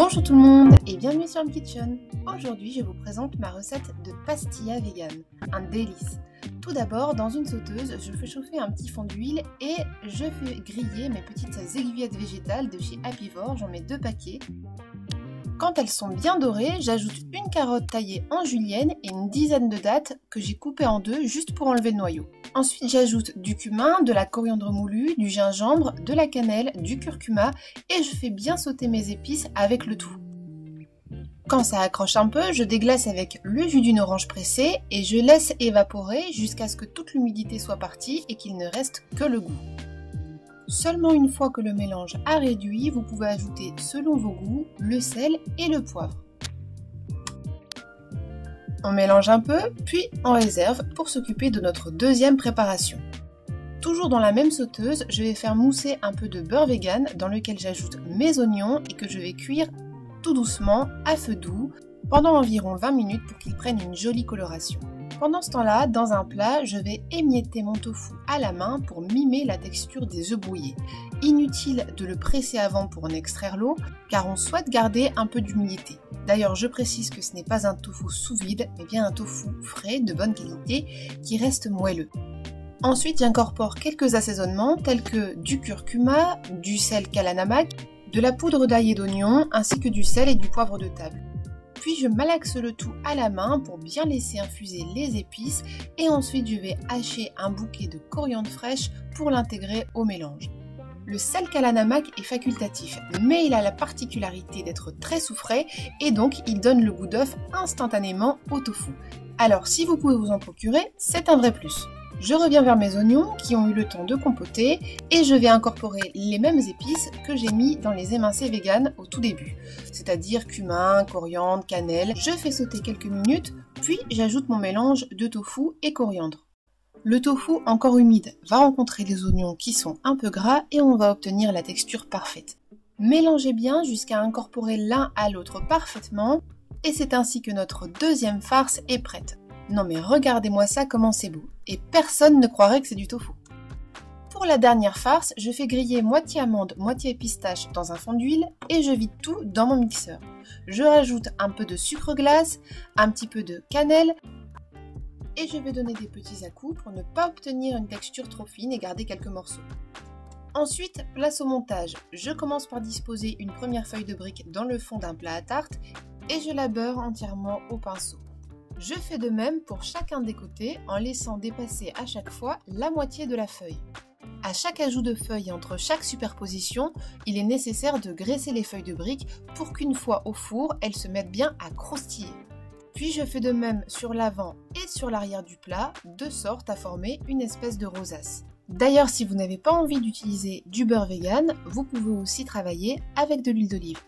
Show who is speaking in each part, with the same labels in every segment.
Speaker 1: Bonjour tout le monde et bienvenue sur M-Kitchen. Aujourd'hui, je vous présente ma recette de pastilla vegan, un délice. Tout d'abord, dans une sauteuse, je fais chauffer un petit fond d'huile et je fais griller mes petites aiguillettes végétales de chez Apivore, j'en mets 2 paquets. Quand elles sont bien dorées, j'ajoute une carotte taillée en julienne et une dizaine de dattes que j'ai coupées en 2 juste pour enlever le noyau. Ensuite, j'ajoute du cumin, de la coriandre moulue, du gingembre, de la cannelle, du curcuma et je fais bien sauter mes épices avec le tout. Quand ça accroche un peu, je déglace avec le jus d'une orange pressée et je laisse évaporer jusqu'à ce que toute l'humidité soit partie et qu'il ne reste que le goût. Seulement une fois que le mélange a réduit, vous pouvez ajouter selon vos goûts le sel et le poivre. On mélange un peu, puis on réserve pour s'occuper de notre deuxième préparation. Toujours dans la même sauteuse, je vais faire mousser un peu de beurre vegan dans lequel j'ajoute mes oignons et que je vais cuire tout doucement à feu doux pendant environ 20 minutes pour qu'ils prennent une jolie coloration. Pendant ce temps-là, dans un plat, je vais émietter mon tofu à la main pour mimer la texture des œufs brouillés. Inutile de le presser avant pour en extraire l'eau, car on souhaite garder un peu d'humidité. D'ailleurs, je précise que ce n'est pas un tofu sous vide, mais bien un tofu frais, de bonne qualité, qui reste moelleux. Ensuite, j'incorpore quelques assaisonnements tels que du curcuma, du sel kalanamak, de la poudre d'ail et d'oignon, ainsi que du sel et du poivre de table. Puis je malaxe le tout à la main pour bien laisser infuser les épices et ensuite je vais hacher un bouquet de coriandre fraîche pour l'intégrer au mélange. Le sel kalanamak est facultatif, mais il a la particularité d'être très soufré et donc il donne le goût d'œuf instantanément au tofu. Alors si vous pouvez vous en procurer, c'est un vrai plus. Je reviens vers mes oignons qui ont eu le temps de compoter et je vais incorporer les mêmes épices que j'ai mis dans les émincés vegan au tout début, c'est-à-dire cumin, coriandre, cannelle. Je fais sauter quelques minutes, puis j'ajoute mon mélange de tofu et coriandre. Le tofu encore humide va rencontrer les oignons qui sont un peu gras et on va obtenir la texture parfaite. Mélangez bien jusqu'à incorporer l'un à l'autre parfaitement et c'est ainsi que notre deuxième farce est prête. Non mais regardez-moi ça comment c'est beau, et personne ne croirait que c'est du tofu. Pour la dernière farce, je fais griller moitié amande, moitié pistache dans un fond d'huile et je vide tout dans mon mixeur. Je rajoute un peu de sucre glace, un petit peu de cannelle et je vais donner des petits à-coups pour ne pas obtenir une texture trop fine et garder quelques morceaux. Ensuite, place au montage. Je commence par disposer une première feuille de brique dans le fond d'un plat à tarte et je la beurre entièrement au pinceau. Je fais de même pour chacun des côtés en laissant dépasser à chaque fois la moitié de la feuille. À chaque ajout de feuilles et entre chaque superposition, il est nécessaire de graisser les feuilles de briques pour qu'une fois au four, elles se mettent bien à croustiller. Puis je fais de même sur l'avant et sur l'arrière du plat, de sorte à former une espèce de rosace. D'ailleurs, si vous n'avez pas envie d'utiliser du beurre vegan, vous pouvez aussi travailler avec de l'huile d'olive.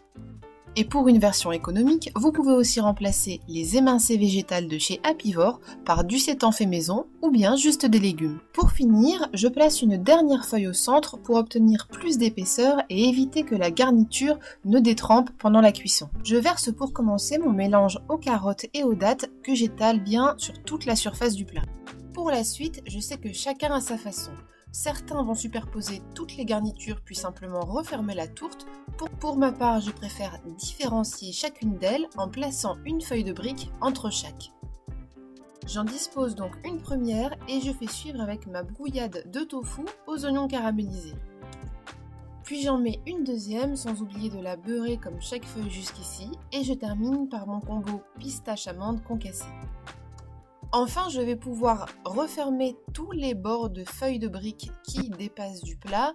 Speaker 1: Et pour une version économique, vous pouvez aussi remplacer les émincés végétales de chez Apivore par du sétan fait maison ou bien juste des légumes. Pour finir, je place une dernière feuille au centre pour obtenir plus d'épaisseur et éviter que la garniture ne détrempe pendant la cuisson. Je verse pour commencer mon mélange aux carottes et aux dattes que j'étale bien sur toute la surface du plat. Pour la suite, je sais que chacun a sa façon. Certains vont superposer toutes les garnitures puis simplement refermer la tourte. Pour ma part, je préfère différencier chacune d'elles en plaçant une feuille de brique entre chaque. J'en dispose donc une première et je fais suivre avec ma brouillade de tofu aux oignons caramélisés. Puis j'en mets une deuxième sans oublier de la beurrer comme chaque feuille jusqu'ici et je termine par mon combo pistache-amande concassée. Enfin, je vais pouvoir refermer tous les bords de feuilles de briques qui dépassent du plat.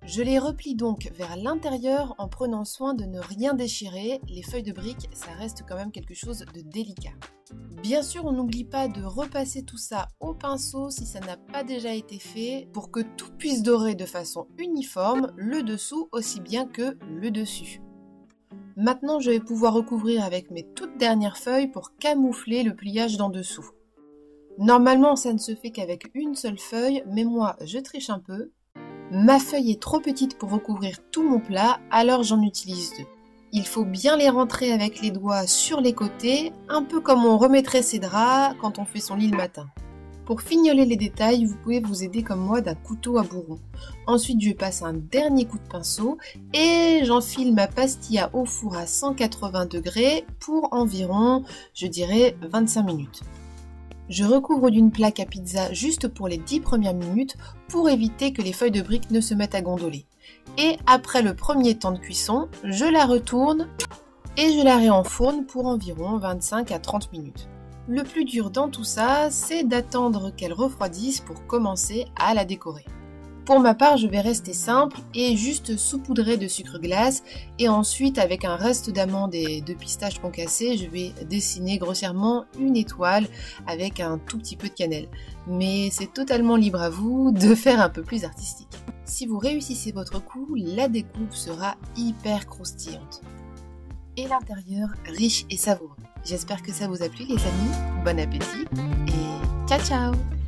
Speaker 1: Je les replie donc vers l'intérieur en prenant soin de ne rien déchirer. Les feuilles de briques, ça reste quand même quelque chose de délicat. Bien sûr, on n'oublie pas de repasser tout ça au pinceau si ça n'a pas déjà été fait pour que tout puisse dorer de façon uniforme, le dessous aussi bien que le dessus. Maintenant, je vais pouvoir recouvrir avec mes toutes dernières feuilles pour camoufler le pliage d'en dessous. Normalement, ça ne se fait qu'avec une seule feuille, mais moi, je triche un peu. Ma feuille est trop petite pour recouvrir tout mon plat, alors j'en utilise 2. Il faut bien les rentrer avec les doigts sur les côtés, un peu comme on remettrait ses draps quand on fait son lit le matin. Pour fignoler les détails, vous pouvez vous aider comme moi d'un couteau à bourron. Ensuite, je passe un dernier coup de pinceau et j'enfile ma pastilla au four à 180 degrés pour environ, je dirais, 25 minutes. Je recouvre d'une plaque à pizza juste pour les 10 premières minutes pour éviter que les feuilles de briques ne se mettent à gondoler. Et après le premier temps de cuisson, je la retourne et je la réenfourne pour environ 25 à 30 minutes. Le plus dur dans tout ça, c'est d'attendre qu'elle refroidisse pour commencer à la décorer. Pour ma part, je vais rester simple et juste saupoudrer de sucre glace et ensuite avec un reste d'amandes et de pistaches concassées, je vais dessiner grossièrement une étoile avec un tout petit peu de cannelle. Mais c'est totalement libre à vous de faire un peu plus artistique. Si vous réussissez votre coup, la découpe sera hyper croustillante. Et l'intérieur riche et savoureux. J'espère que ça vous a plu les amis, bon appétit et ciao ciao!